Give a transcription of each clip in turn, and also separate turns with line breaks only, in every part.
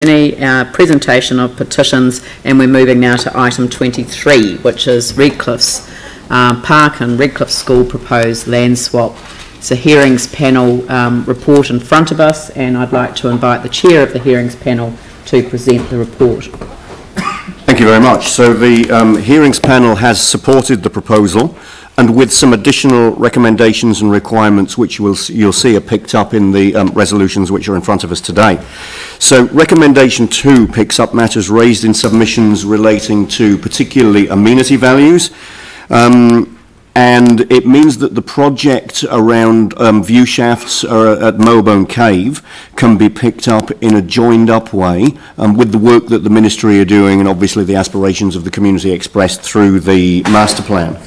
Presentation of petitions, and we're moving now to item 23, which is Redcliffs Park and Redcliffs School proposed land swap. It's a hearings panel report in front of us, and I'd like to invite the chair of the hearings panel to present the report.
Thank you very much. So the hearings panel has supported the proposal, and with some additional recommendations and requirements which you'll see are picked up in the resolutions which are in front of us today. So recommendation 2 picks up matters raised in submissions relating to particularly amenity values, and it means that the project around view shafts at Mowbone Cave can be picked up in a joined up way with the work that the Ministry are doing and obviously the aspirations of the community expressed through the master plan.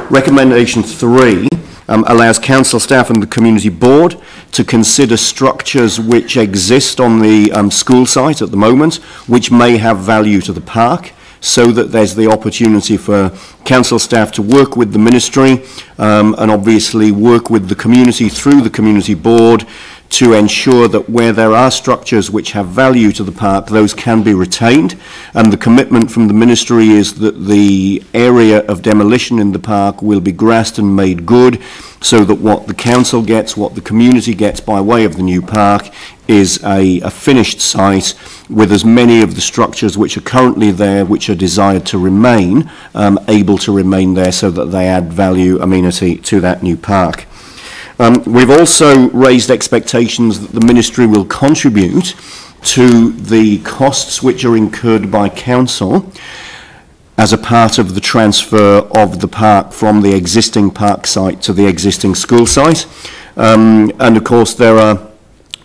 Recommendation 3 allows council staff and the community board to consider structures which exist on the school site at the moment which may have value to the park, so that there's the opportunity for council staff to work with the ministry and obviously work with the community through the community board to ensure that where there are structures which have value to the park, those can be retained. And the commitment from the ministry is that the area of demolition in the park will be grassed and made good, so that what the council gets, what the community gets by way of the new park is a finished site with as many of the structures which are currently there, which are desired to remain, able to remain there so that they add value, amenity to that new park. We've also raised expectations that the ministry will contribute to the costs which are incurred by council as a part of the transfer of the park from the existing park site to the existing school site. And of course there are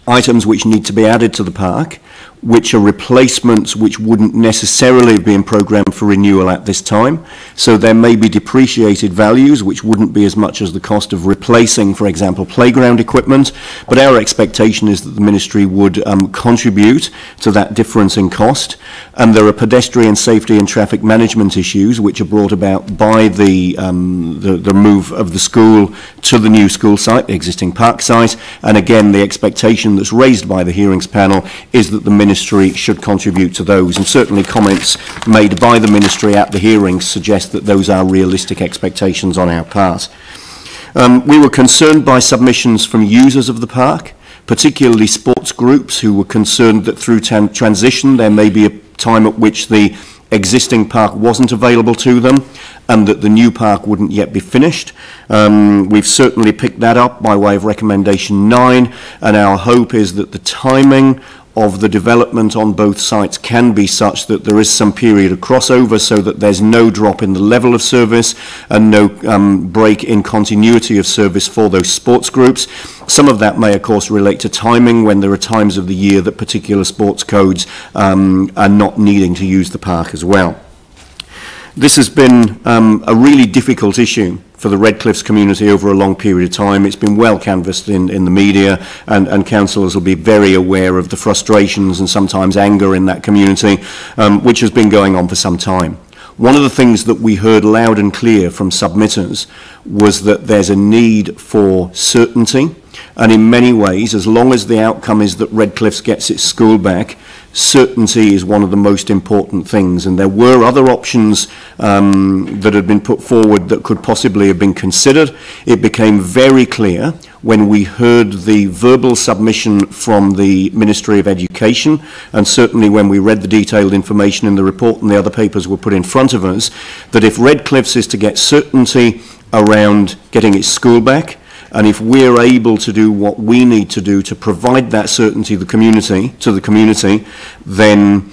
items which need to be added to the park, which are replacements which wouldn't necessarily have been programmed for renewal at this time. So there may be depreciated values which wouldn't be as much as the cost of replacing, for example, playground equipment. But our expectation is that the ministry would contribute to that difference in cost. And there are pedestrian safety and traffic management issues which are brought about by the move of the school to the new school site, the existing park site. And again, the expectation that's raised by the hearings panel is that the ministry should contribute to those, and certainly comments made by the ministry at the hearings suggest that those are realistic expectations on our part. We were concerned by submissions from users of the park, particularly sports groups who were concerned that through transition there may be a time at which the existing park wasn't available to them and that the new park wouldn't yet be finished. We've certainly picked that up by way of recommendation 9, and our hope is that the timing of the development on both sites can be such that there is some period of crossover so that there's no drop in the level of service and no break in continuity of service for those sports groups. Some of that may of course relate to timing, when there are times of the year that particular sports codes are not needing to use the park as well. This has been a really difficult issue for the Redcliffs community over a long period of time. It's been well canvassed in the media, and councillors will be very aware of the frustrations and sometimes anger in that community, which has been going on for some time. One of the things that we heard loud and clear from submitters was that there's a need for certainty, and in many ways, as long as the outcome is that Redcliffs gets its school back, certainty is one of the most important things. And there were other options that had been put forward that could possibly have been considered. It became very clear when we heard the verbal submission from the Ministry of Education, and certainly when we read the detailed information in the report and the other papers were put in front of us, that if Redcliffs is to get certainty around getting its school back, and if we're able to do what we need to do to provide that certainty to the community, then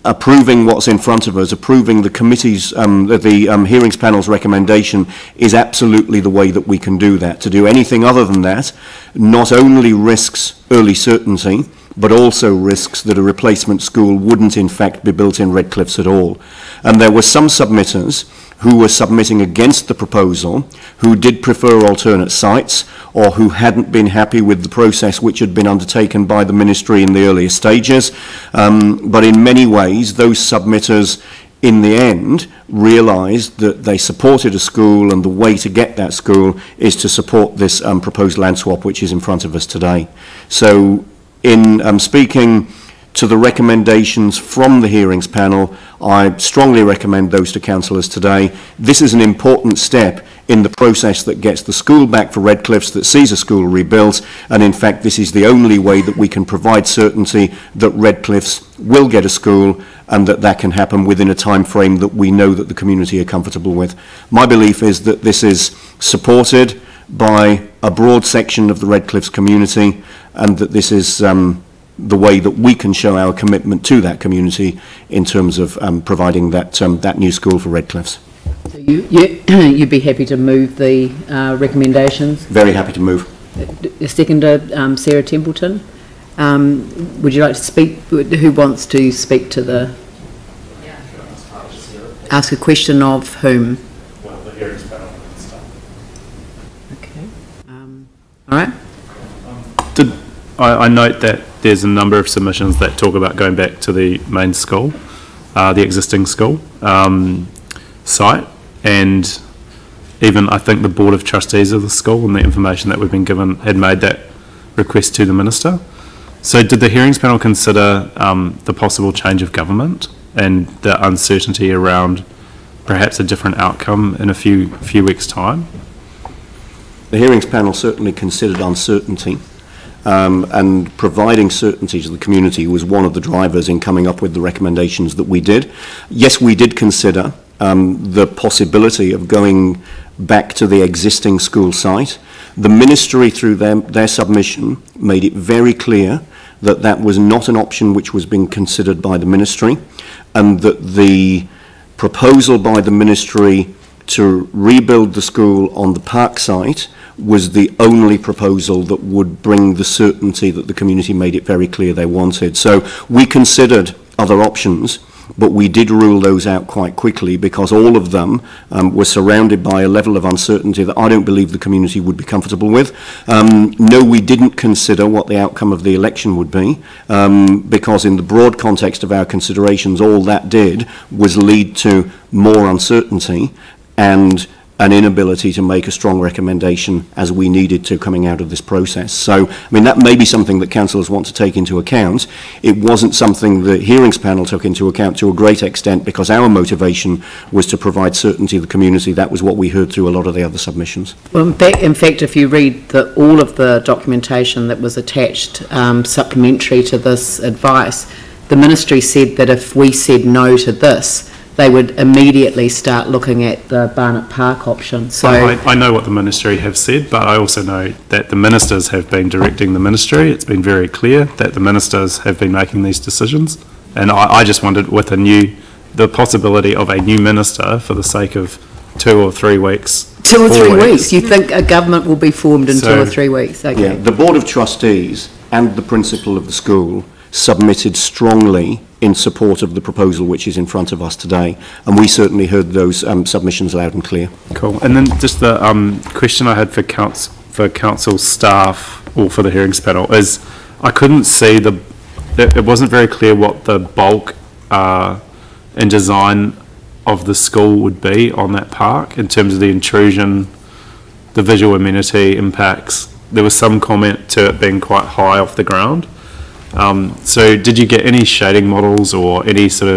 approving what's in front of us, approving the committee's, the hearings panel's recommendation is absolutely the way that we can do that. To do anything other than that not only risks early certainty, but also risks that a replacement school wouldn't in fact be built in Redcliffs at all. And there were some submitters who were submitting against the proposal, who did prefer alternate sites, or who hadn't been happy with the process which had been undertaken by the ministry in the earlier stages. But in many ways, those submitters in the end realised that they supported a school, and the way to get that school is to support this proposed land swap which is in front of us today. So in speaking to the recommendations from the hearings panel, I strongly recommend those to councillors today. This is an important step in the process that gets the school back for Redcliffs, that sees a school rebuilt, and in fact this is the only way that we can provide certainty that Redcliffs will get a school, and that can happen within a time frame that we know that the community are comfortable with. My belief is that this is supported by a broad section of the Redcliffs community, and that this is the way that we can show our commitment to that community in terms of providing that new school for Redcliffs.
So you'd be happy to move the recommendations?
Very happy to move.
A seconder, Sarah Templeton. Would you like to speak? Who wants to speak to the... Ask a question of whom?
Well, the hearings panel and stuff.
Okay. All right.
I note that there's a number of submissions that talk about going back to the main school, the existing school site, and even I think the Board of Trustees of the school and the information that we've been given had made that request to the Minister. So did the hearings panel consider the possible change of government and the uncertainty around perhaps a different outcome in a few weeks' time?
The hearings panel certainly considered uncertainty, and providing certainty to the community was one of the drivers in coming up with the recommendations that we did. Yes, we did consider the possibility of going back to the existing school site. The Ministry, through their submission, made it very clear that that was not an option which was being considered by the Ministry, and that the proposal by the Ministry to rebuild the school on the park site was the only proposal that would bring the certainty that the community made it very clear they wanted. So we considered other options, but we did rule those out quite quickly because all of them were surrounded by a level of uncertainty that I don't believe the community would be comfortable with. No, we didn't consider what the outcome of the election would be, because in the broad context of our considerations, all that did was lead to more uncertainty and an inability to make a strong recommendation as we needed to coming out of this process. So, I mean, that may be something that councillors want to take into account. It wasn't something the hearings panel took into account to a great extent because our motivation was to provide certainty to the community. That was what we heard through a lot of the other submissions.
Well, in fact, if you read all of the documentation that was attached supplementary to this advice, the Ministry said that if we said no to this, they would immediately start looking at the Barnett Park option. So
I know what the Ministry have said, but I also know that the Ministers have been directing the Ministry. It's been very clear that the Ministers have been making these decisions. And I just wondered, with the possibility of a new Minister for the sake of 2 or 3 weeks.
2 or 3 weeks? You think a government will be formed in 2 or 3 weeks? Okay.
Yeah, the Board of Trustees and the principal of the school submitted strongly in support of the proposal which is in front of us today, and we certainly heard those submissions loud and clear.
Cool. And then just the question I had for council staff or for the hearings panel is I couldn't see it wasn't very clear what the bulk and design of the school would be on that park in terms of the intrusion, the visual amenity impacts. There was some comment to it being quite high off the ground. So did you get any shading models or any sort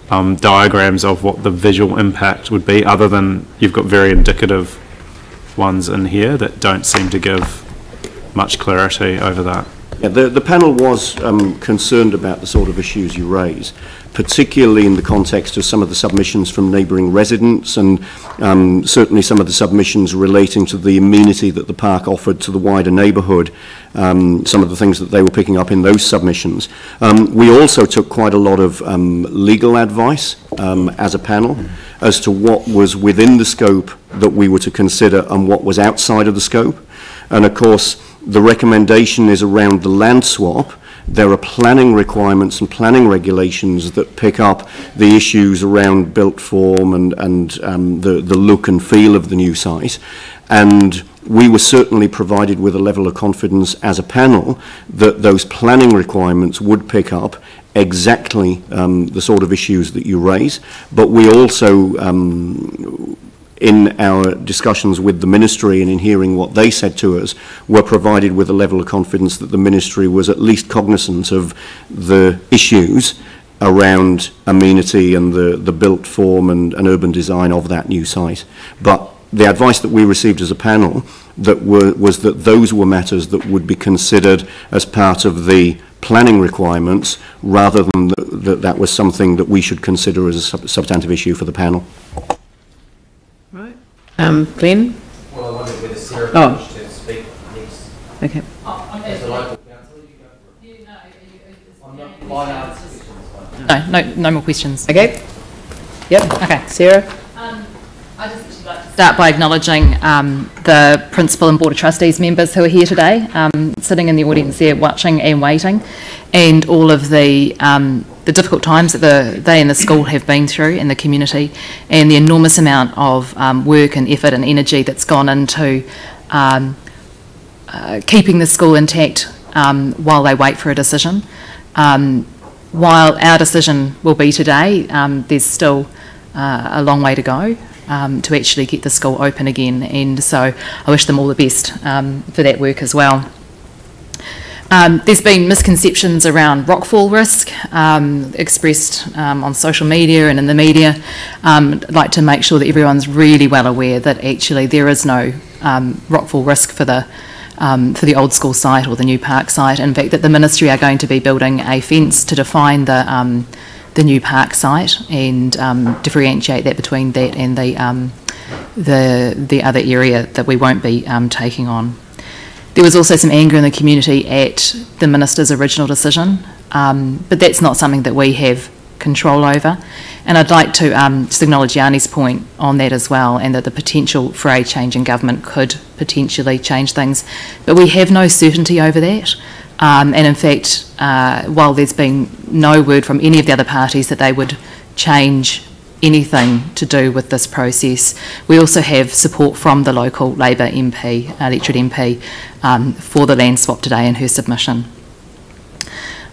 of diagrams of what the visual impact would be, other than you've got very indicative ones in here that don't seem to give much clarity over that?
Yeah, the panel was concerned about the sort of issues you raise, particularly in the context of some of the submissions from neighbouring residents and certainly some of the submissions relating to the amenity that the park offered to the wider neighbourhood, some of the things that they were picking up in those submissions. We also took quite a lot of legal advice as a panel as to what was within the scope that we were to consider and what was outside of the scope. And of course, the recommendation is around the land swap. There are planning requirements and planning regulations that pick up the issues around built form and the look and feel of the new site. And we were certainly provided with a level of confidence as a panel that those planning requirements would pick up exactly the sort of issues that you raise. But we also in our discussions with the ministry and in hearing what they said to us, were provided with a level of confidence that the ministry was at least cognizant of the issues around amenity and the built form and urban design of that new site. But the advice that we received as a panel was that those were matters that would be considered as part of the planning requirements, rather than that was something that we should consider as a substantive issue for the panel.
Right. Glenn?
Well, I wondered whether Sarah wished to speak next.
Okay.
As a local councillor, you go for it. I'm not mine to answer questions.
No more questions.
Okay. Yep.
Okay.
Sarah?
I'd just actually like to start by acknowledging the Principal and Board of Trustees members who are here today, sitting in the audience there, watching and waiting, and all of the difficult times that they and the school have been through in the community, and the enormous amount of work and effort and energy that's gone into keeping the school intact while they wait for a decision. While our decision will be today, there's still a long way to go to actually get the school open again, and so I wish them all the best for that work as well. There's been misconceptions around rockfall risk expressed on social media and in the media. I'd like to make sure that everyone's really well aware that actually there is no rockfall risk for the old school site or the new park site. In fact, that the ministry are going to be building a fence to define the new park site and differentiate that between that and the other area that we won't be taking on. There was also some anger in the community at the minister's original decision, but that's not something that we have control over. And I'd like to just acknowledge Yanni's point on that as well, and that the potential for a change in government could potentially change things, but we have no certainty over that. And in fact, while there's been no word from any of the other parties that they would change anything to do with this process, we also have support from the local Labour MP, elected MP, for the land swap today in her submission.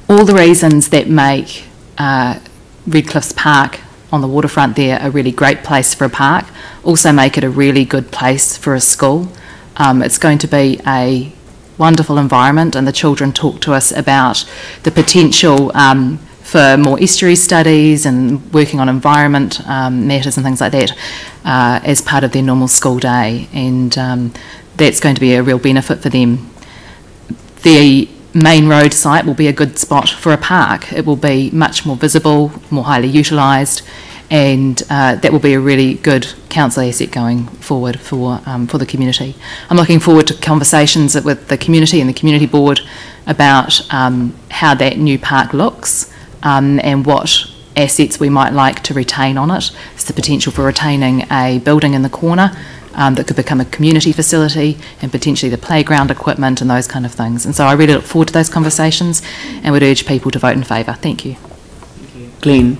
All the reasons that make Redcliffs Park on the waterfront there a really great place for a park also make it a really good place for a school. It's going to be a wonderful environment, and the children talk to us about the potential for more estuary studies and working on environment matters and things like that as part of their normal school day, and that's going to be a real benefit for them. The main road site will be a good spot for a park. It will be much more visible, more highly utilised, and that will be a really good council asset going forward for the community. I'm looking forward to conversations with the community and the community board about how that new park looks and what assets we might like to retain on it. There's the potential for retaining a building in the corner that could become a community facility, and potentially the playground equipment and those kind of things. And so I really look forward to those conversations and would urge people to vote in favour. Thank you.
Glenn.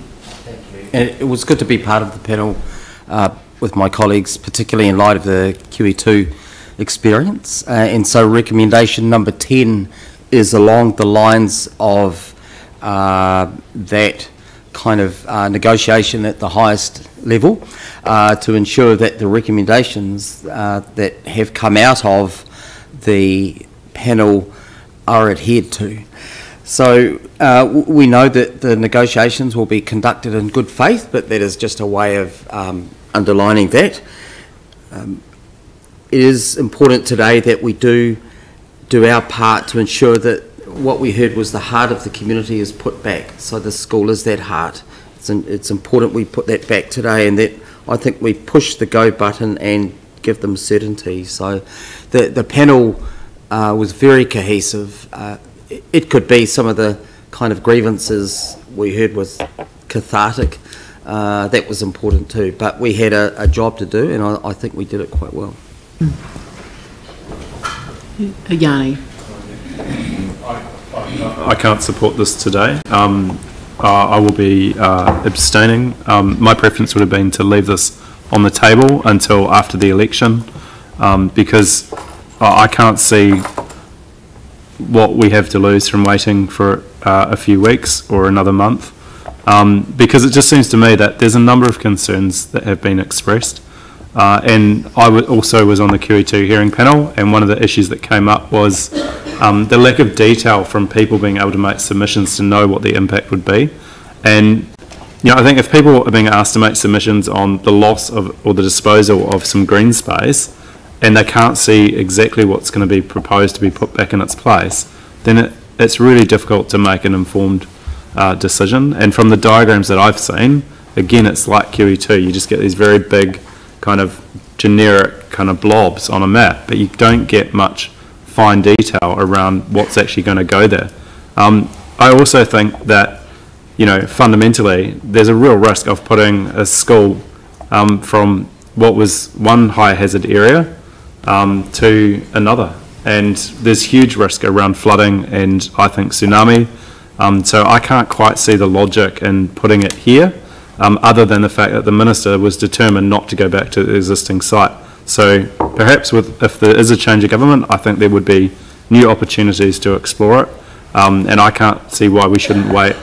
And it was good to be part of the panel with my colleagues, particularly in light of the QE2 experience. And so recommendation number 10 is along the lines of that kind of negotiation at the highest level to ensure that the recommendations that have come out of the panel are adhered to. So we know that the negotiations will be conducted in good faith, but that is just a way of underlining that. It is important today that we do our part to ensure that what we heard was the heart of the community is put back. So the school is that heart. It's important we put that back today, and that I think we push the go button and give them certainty. So the panel was very cohesive. It could be some of the kind of grievances we heard was cathartic. That was important too. But we had a job to do, and I think we did it quite well.
Yanni.
I can't support this today. I will be abstaining. My preference would have been to leave this on the table until after the election, because I can't see what we have to lose from waiting for a few weeks or another month, because it just seems to me that there's a number of concerns that have been expressed. And I also was on the QE2 hearing panel, and one of the issues that came up was the lack of detail from people being able to make submissions to know what the impact would be. And I think if people are being asked to make submissions on the loss of or the disposal of some green space, and they can't see exactly what's going to be proposed to be put back in its place, then it's really difficult to make an informed decision. And from the diagrams that I've seen, again, it's like QE2. You just get these very big kind of generic kind of blobs on a map, but you don't get much fine detail around what's actually going to go there. I also think that, fundamentally, there's a real risk of putting a school from what was one high hazard area to another. And there's huge risk around flooding and I think tsunami. So I can't quite see the logic in putting it here, other than the fact that the Minister was determined not to go back to the existing site. So perhaps if there is a change of government, I think there would be new opportunities to explore it. And I can't see why we shouldn't wait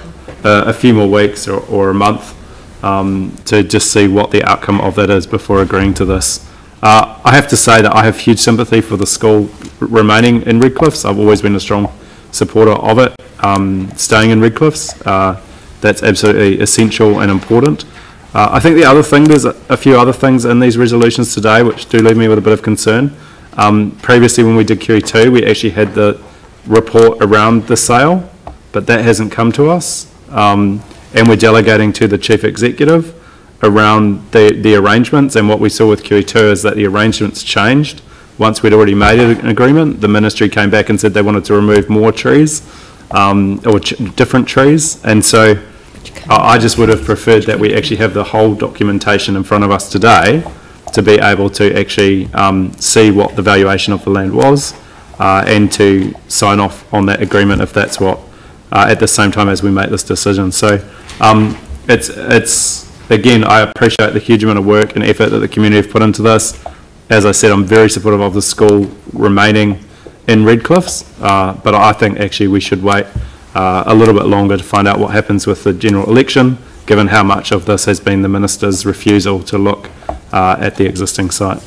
a few more weeks or a month to just see what the outcome of that is before agreeing to this. I have to say that I have huge sympathy for the school remaining in Redcliffs. I've always been a strong supporter of it, staying in Redcliffs. That's absolutely essential and important. I think the other thing, there's a few other things in these resolutions today which do leave me with a bit of concern. Previously when we did QE2, we actually had the report around the sale, but that hasn't come to us. And we're delegating to the Chief Executive around the arrangements, and what we saw with QE2 is that the arrangements changed. Once we'd already made an agreement, the Ministry came back and said they wanted to remove more trees, or different trees, and so I just would have preferred that we actually have the whole documentation in front of us today to be able to actually see what the valuation of the land was, and to sign off on that agreement if that's what, at the same time as we make this decision. So it's again, I appreciate the huge amount of work and effort that the community have put into this. As I said, I'm very supportive of the school remaining in Redcliffs, but I think actually we should wait a little bit longer to find out what happens with the general election, given how much of this has been the Minister's refusal to look at the existing site.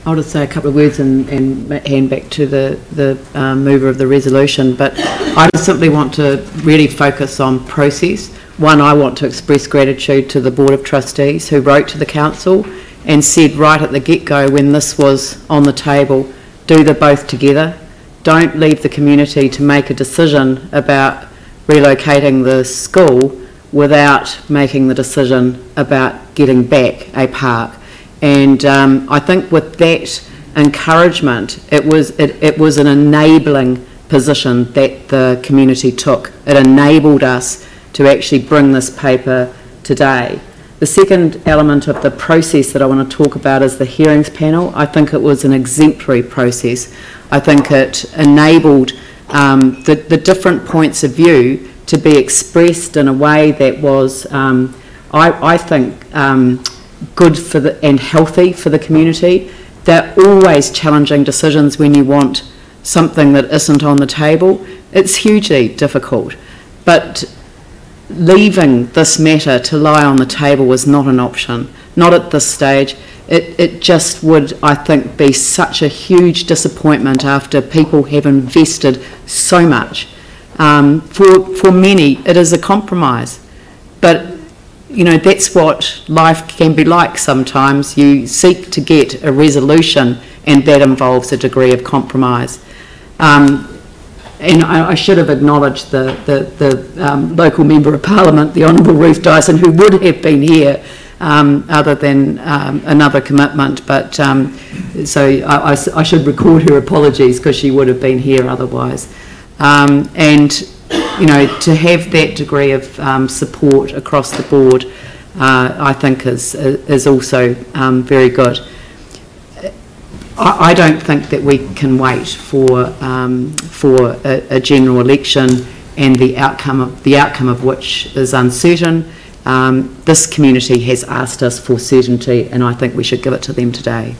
I'll just say a couple of words and hand back to the mover of the resolution, but I just simply want to really focus on process. One, I want to express gratitude to the Board of Trustees who wrote to the Council and said right at the get-go when this was on the table, do the both together. Don't leave the community to make a decision about relocating the school without making the decision about getting back a park. And I think with that encouragement, it was an enabling position that the community took. It enabled us to actually bring this paper today. The second element of the process that I want to talk about is the hearings panel. I think it was an exemplary process. I think it enabled the different points of view to be expressed in a way that was, I think, good for and healthy for the community. They're always challenging decisions when you want something that isn't on the table. It's hugely difficult, but leaving this matter to lie on the table was not an option, not at this stage. It just would, I think, be such a huge disappointment after people have invested so much. For many, it is a compromise, but that's what life can be like sometimes. You seek to get a resolution and that involves a degree of compromise. And I should have acknowledged the local Member of Parliament, the Honourable Ruth Dyson, who would have been here other than another commitment, but so I should record her apologies because she would have been here otherwise. And to have that degree of support across the board, I think is also very good. I don't think that we can wait for a general election and the outcome of which is uncertain. This community has asked us for certainty, and I think we should give it to them today.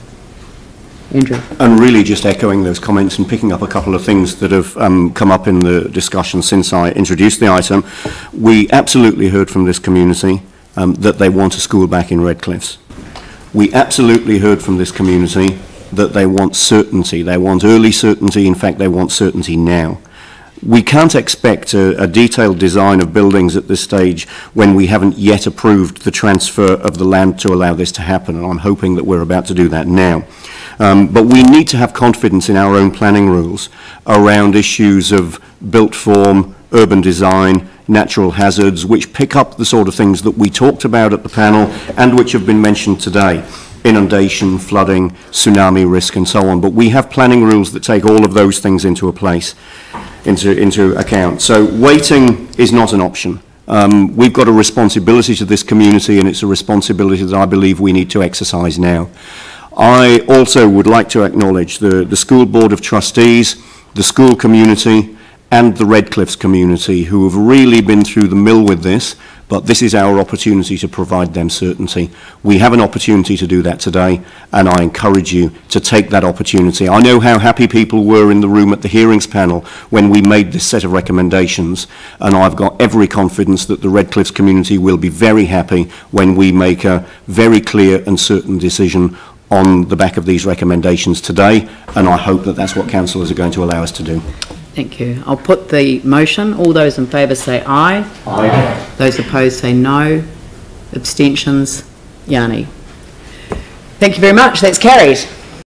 Andrew. And
really just echoing those comments and picking up a couple of things that have come up in the discussion since I introduced the item. We absolutely heard from this community. that they want a school back in Redcliffs. We absolutely heard from this community that they want certainty. They want early certainty. In fact, they want certainty now. We can't expect a detailed design of buildings at this stage when we haven't yet approved the transfer of the land to allow this to happen, and I'm hoping that we're about to do that now. But we need to have confidence in our own planning rules around issues of built form, urban design, natural hazards, which pick up the sort of things that we talked about at the panel and which have been mentioned today. Inundation, flooding, tsunami risk and so on. But we have planning rules that take all of those things into account. So waiting is not an option. We've got a responsibility to this community, and it's a responsibility that I believe we need to exercise now. I also would like to acknowledge the School Board of Trustees, the school community, and the Redcliffs community, who have really been through the mill with this, but this is our opportunity to provide them certainty. We have an opportunity to do that today, and I encourage you to take that opportunity. I know how happy people were in the room at the hearings panel when we made this set of recommendations, and I've got every confidence that the Redcliffs community will be very happy when we make a very clear and certain decision on the back of these recommendations today, and I hope that that's what councillors are going to allow us to do.
Thank you. I'll put the motion. All those in favour say aye.
Aye.
Those opposed say no. Abstentions? Yanni. Thank you very much. That's carried.